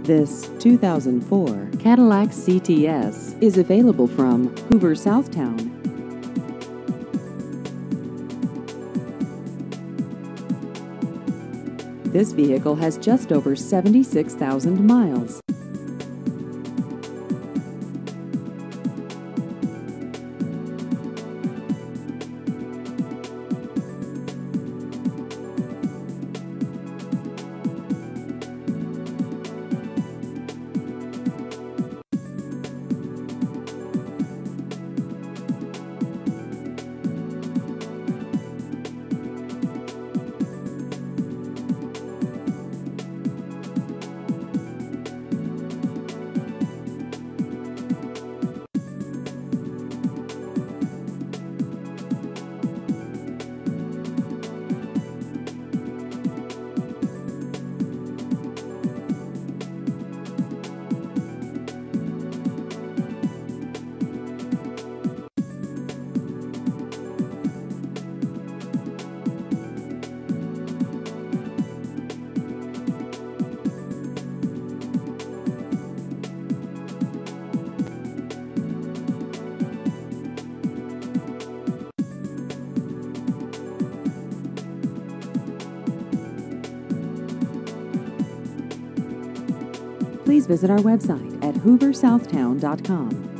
This 2004 Cadillac CTS is available from Hoover, Southtown. This vehicle has just over 76,000 miles. Please visit our website at hooversouthtown.com.